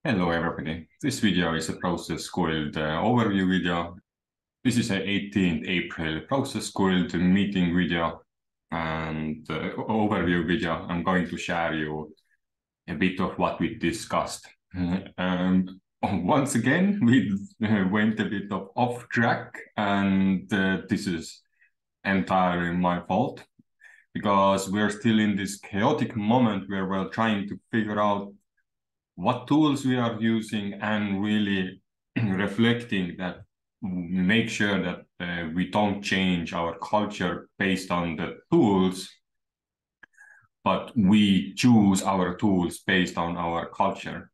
Hello everybody, this video is a process called overview video. This is a 18th April process called meeting video and overview video. I'm going to share you a bit of what we discussed. Once again, we went a bit of off track and this is entirely my fault because we're still in this chaotic moment where we're trying to figure out what tools we are using and really reflecting that, make sure that we don't change our culture based on the tools, but we choose our tools based on our culture.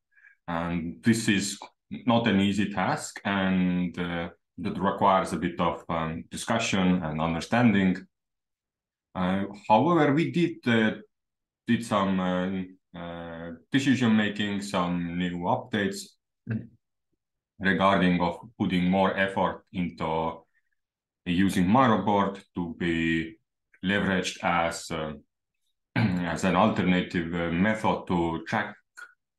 And this is not an easy task, and that requires a bit of discussion and understanding. However, we did some decision making, some new updates regarding of putting more effort into using Miro board to be leveraged as as an alternative method to track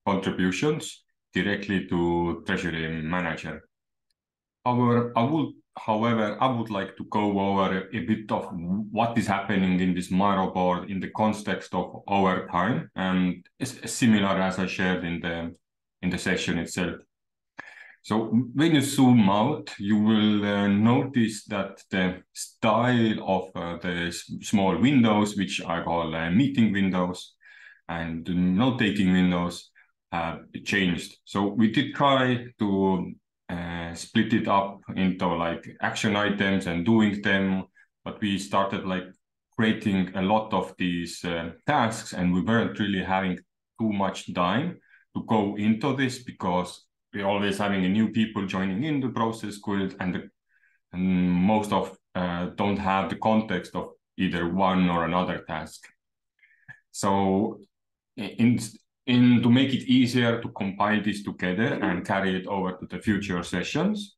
contributions directly to treasury manager. However, I would like to go over a bit of what is happening in this Miro board in the context of our time, and it's similar as I shared in the session itself. So when you zoom out, you will notice that the style of the small windows, which I call meeting windows and note-taking windows, have changed. So we did try to split it up into like action items and doing them, but we started like creating a lot of these tasks, and we weren't really having too much time to go into this because we're always having a new people joining in the process grid, and most of don't have the context of either one or another task. So to make it easier to compile this together and carry it over to the future sessions,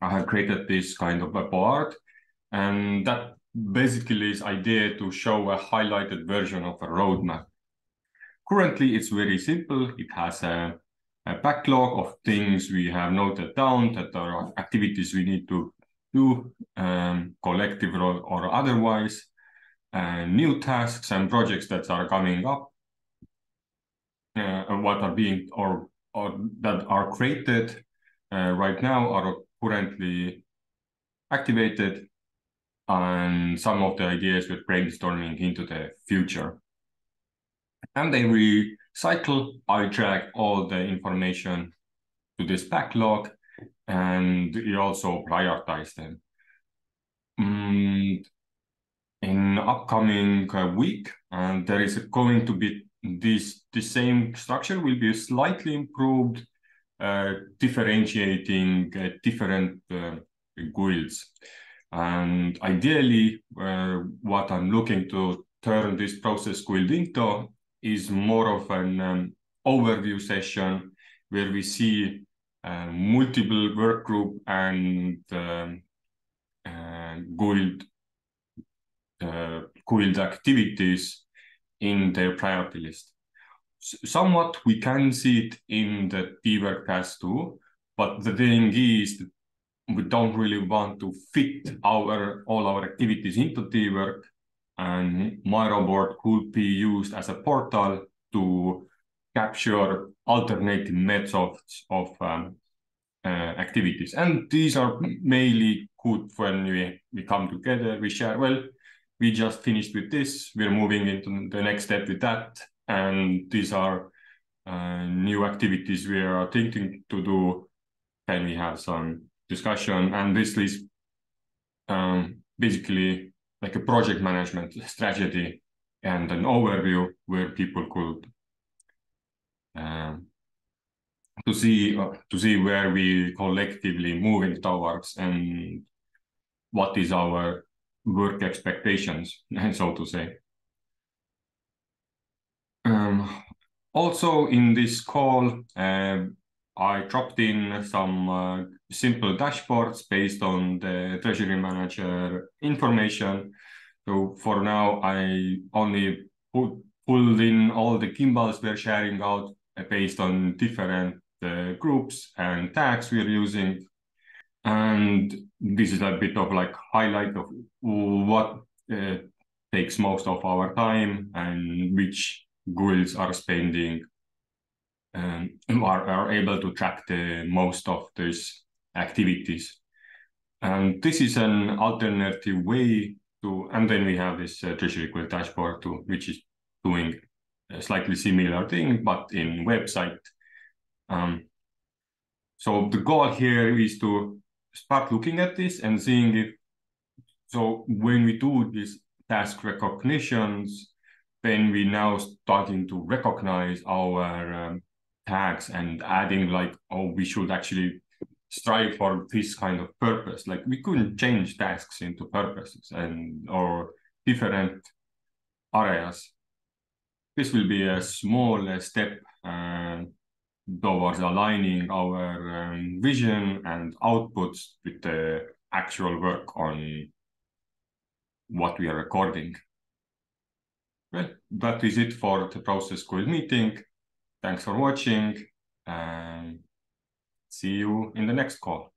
I have created this kind of a board, and that basically is idea to show a highlighted version of a roadmap. Currently, it's very simple. It has a backlog of things we have noted down that are activities we need to do, collective or otherwise, new tasks and projects that are coming up, what are being or that are created right now are currently activated, and some of the ideas we're brainstorming into the future. And every cycle, I track all the information to this backlog, and you also prioritize them. In upcoming week, and there is going to be the same structure will be slightly improved, differentiating different guilds. And ideally, what I'm looking to turn this process guild into is more of an overview session where we see multiple work group and guild activities in their priority list. Somewhat we can see it in the T-work task too, but the thing is that we don't really want to fit all our activities into T-work, and Miro board could be used as a portal to capture alternative methods of activities. And these are mainly good when we come together, we share, well, we just finished with this, we're moving into the next step with that, and these are new activities we are thinking to do. Then we have some discussion, and this is basically like a project management strategy and an overview where people could to see where we collectively moving towards and what is our work expectations, so to say. Also in this call, I dropped in some simple dashboards based on the treasury manager information. So for now, I only pulled in all the gimbals we're sharing out based on different groups and tags we're using. And this is a bit of like highlight of what takes most of our time and which GUILs are spending are able to track the most of these activities. And this is an alternative way to, and then we have this Treasury GUIL dashboard too, which is doing a slightly similar thing, but in website. So the goal here is to start looking at this and seeing if, so when we do these task recognitions, then we now starting to recognize our tags and adding like, oh, we should actually strive for this kind of purpose. Like we couldn't change tasks into purposes and or different areas. This will be a small step towards aligning our vision and outputs with the actual work on what we are recording. Well, that is it for the Process GUIL meeting. Thanks for watching and see you in the next call.